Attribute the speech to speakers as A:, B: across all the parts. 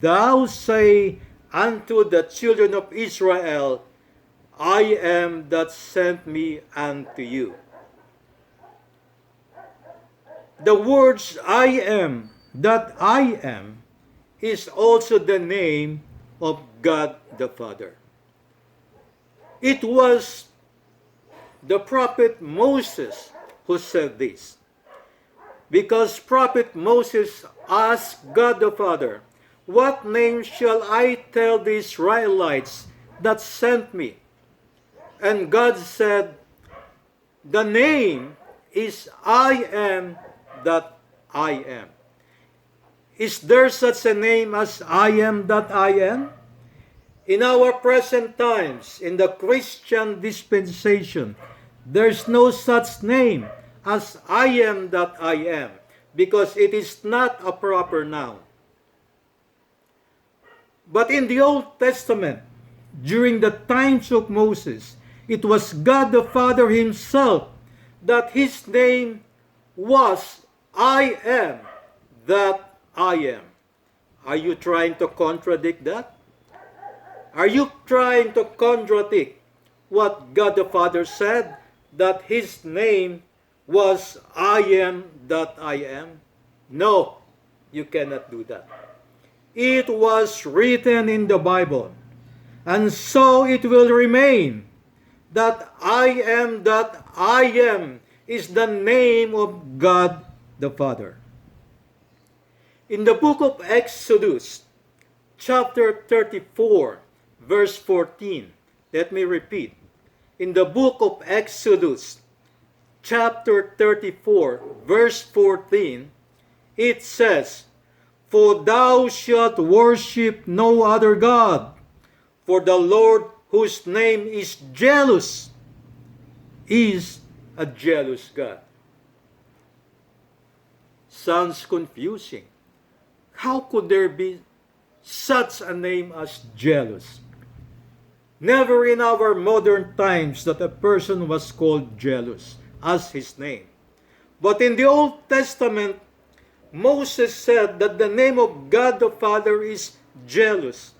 A: Thou say unto the children of Israel, I am that sent me unto you. The words I am that I am is also the name of God the Father. It was the prophet Moses who said this, because prophet Moses asked God the Father, what name shall I tell the Israelites that sent me? And God said, the name is I am that I am. Is there such a name as I am that I am? In our present times, in the Christian dispensation, there's no such name as I am that I am, because it is not a proper noun. But in the Old Testament, during the times of Moses, it was God the Father himself that his name was I am that I am. Are you trying to contradict that? Are you trying to contradict what God the Father said, that his name was I am that I am? No, you cannot do that. It was written in the Bible, and so it will remain, that I am that I am is the name of God the Father. In the book of Exodus, chapter 34, verse 14, let me repeat. In the book of Exodus, chapter 34, verse 14, it says, for thou shalt worship no other God, for the Lord whose name is jealous is a jealous God. Sounds confusing. How could there be such a name as jealous? Never in our modern times that a person was called jealous as his name. But in the Old Testament, Moses said that the name of God the Father is jealous.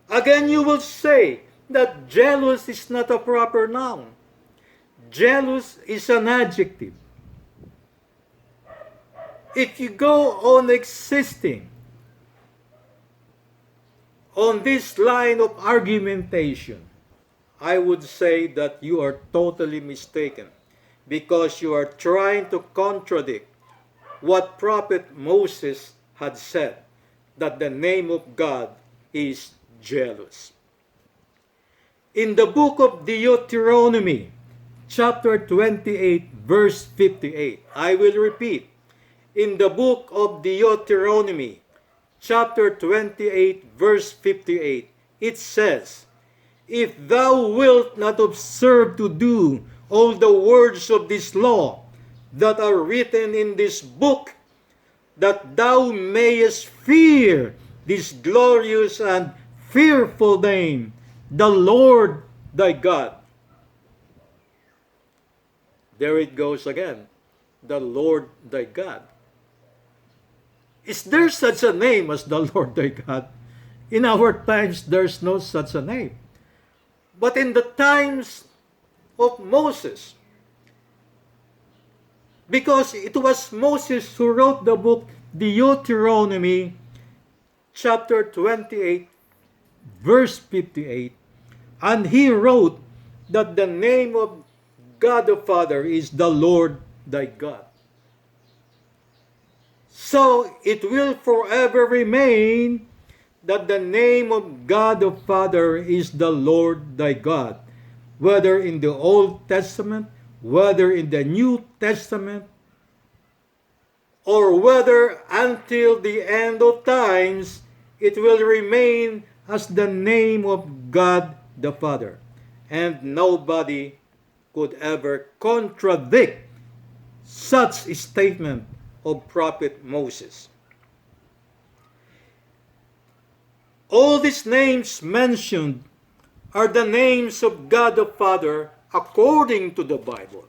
A: Again, you will say that jealous is not a proper noun. Jealous is an adjective. If you go on existing on this line of argumentation, I would say that you are totally mistaken, because you are trying to contradict what prophet Moses had said, that the name of God is jealous. In the book of Deuteronomy, chapter 28, verse 58, I will repeat. In the book of Deuteronomy, chapter 28, verse 58, it says, if thou wilt not observe to do all the words of this law that are written in this book, that thou mayest fear this glorious and fearful name, the Lord thy God. There it goes again, the Lord thy God. Is there such a name as the Lord thy God? In our times, there's no such a name. But in the times of Moses, because it was Moses who wrote the book Deuteronomy, chapter 28, verse 58, and he wrote that the name of God the Father is the Lord thy God. So it will forever remain that the name of God the Father is the Lord thy God, whether in the Old Testament, whether in the New Testament, or whether until the end of times, it will remain as the name of God the Father. And nobody could ever contradict such a statement of prophet Moses. All these names mentioned are the names of God the Father according to the Bible.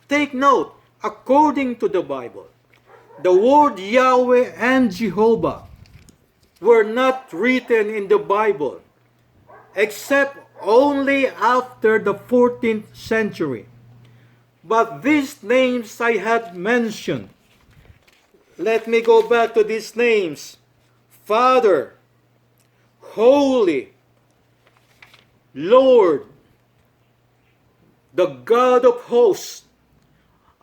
A: Take note, according to the Bible. The word Yahweh and Jehovah were not written in the Bible except only after the 14th century. But these names I had mentioned, let me go back to these names: Father, Holy, Lord, the God of hosts,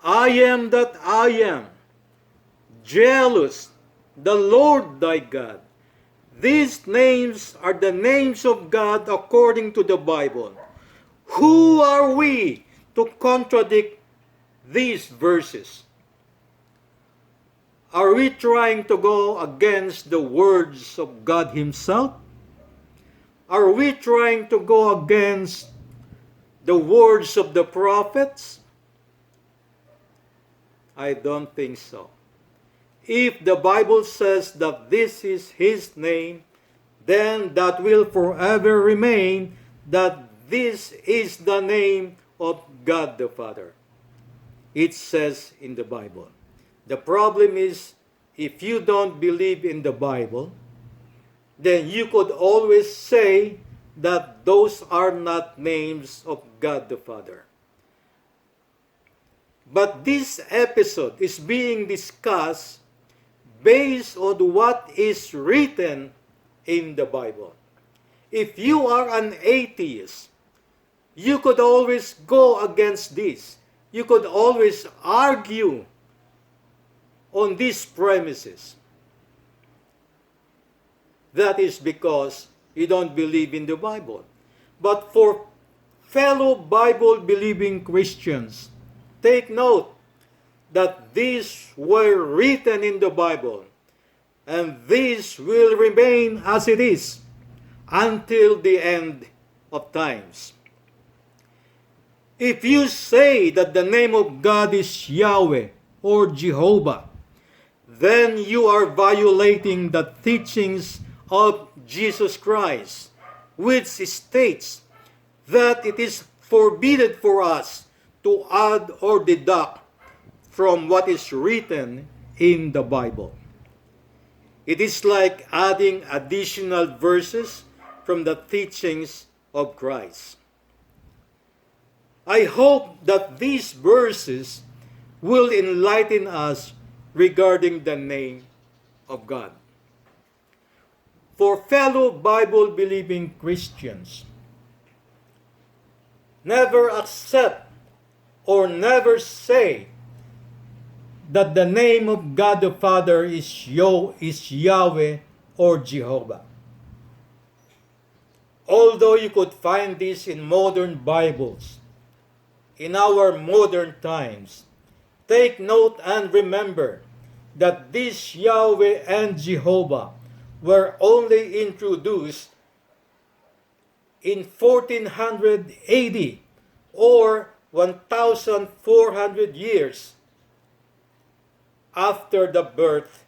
A: I am that I am, jealous, the Lord thy God. These names are the names of God according to the Bible. Who are we to contradict these verses? Are we trying to go against the words of God Himself? Are we trying to go against the words of the prophets? I don't think so. If the Bible says that this is His name, then that will forever remain, that this is the name of God the Father. It says in the Bible. The problem is, if you don't believe in the Bible, then you could always say that those are not names of God the Father. But this episode is being discussed based on what is written in the Bible. If you are an atheist, you could always go against this. You could always argue on these premises. That is because you don't believe in the Bible. But for fellow Bible-believing Christians, take note that these were written in the Bible, and this will remain as it is until the end of times. If you say that the name of God is Yahweh or Jehovah, then you are violating the teachings of Jesus Christ, which states that it is forbidden for us to add or deduct from what is written in the Bible. It is like adding additional verses from the teachings of Christ. I hope that these verses will enlighten us regarding the name of God. For fellow Bible-believing Christians, never accept or never say that the name of God the Father is Yahweh or Jehovah. Although you could find this in modern Bibles, in our modern times, take note and remember that this Yahweh and Jehovah were only introduced in 1400 AD or 1,400 years after the birth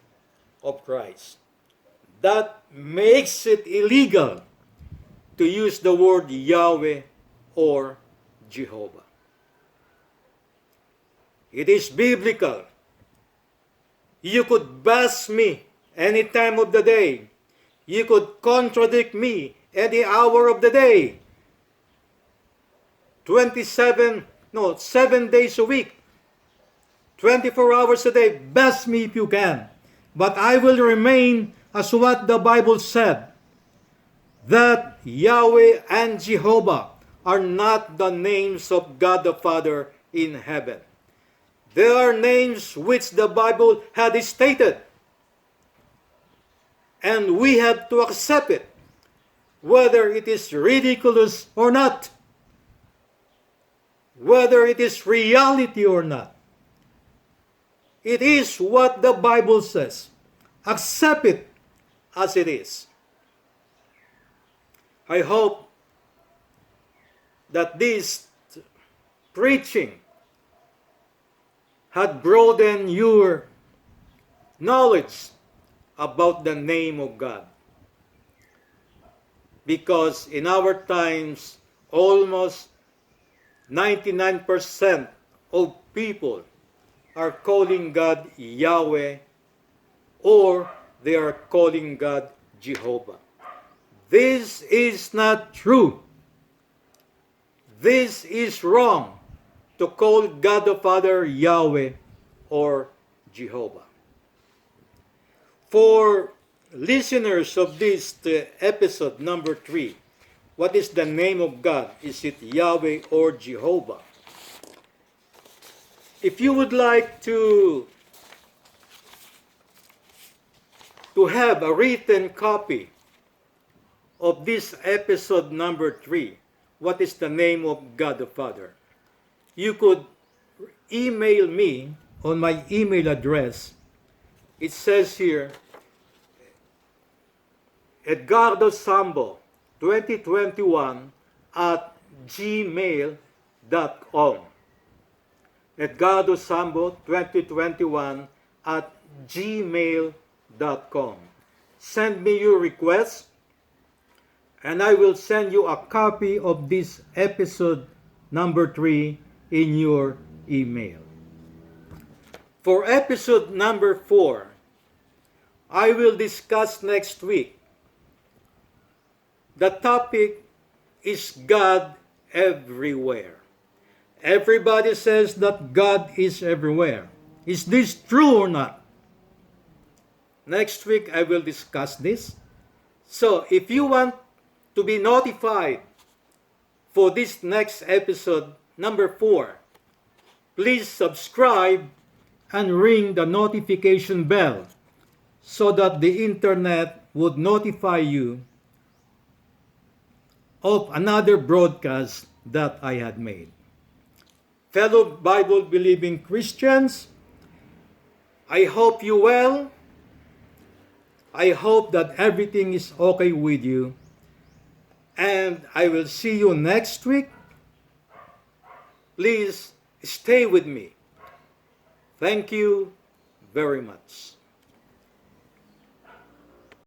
A: of Christ. That makes it illegal to use the word Yahweh or Jehovah. It is biblical. You could bash me any time of the day. You could contradict me any hour of the day. 7 days a week. 24 hours a day. Bash me if you can. But I will remain as what the Bible said, that Yahweh and Jehovah are not the names of God the Father in heaven. They are names which the Bible had stated. And we have to accept it, whether it is ridiculous or not, whether it is reality or not. It is what the Bible says. Accept it as it is. I hope that this preaching had broadened your knowledge about the name of God. Because in our times, almost 99% of people are calling God Yahweh, or they are calling God Jehovah. This is not true. This is wrong to call God the Father Yahweh or Jehovah. For listeners of this episode number 3, what is the name of God? Is it Yahweh or Jehovah? If you would like to have a written copy of this episode number 3, what is the name of God the Father? You could email me on my email address. It says here, Edgardo Sambo 2021 at gmail.com. Edgardo Sambo 2021 at gmail.com. Send me your request and I will send you a copy of this episode number 3 in your email. For episode number 4, I will discuss next week. The topic is God everywhere. Everybody says that God is everywhere. Is this true or not? Next week I will discuss this. So if you want to be notified for this next episode, number 4, please subscribe and ring the notification bell so that the internet would notify you of another broadcast that I had made. Fellow Bible-believing Christians, I hope you well. I hope that everything is okay with you. And I will see you next week. Please stay with me. Thank you very much.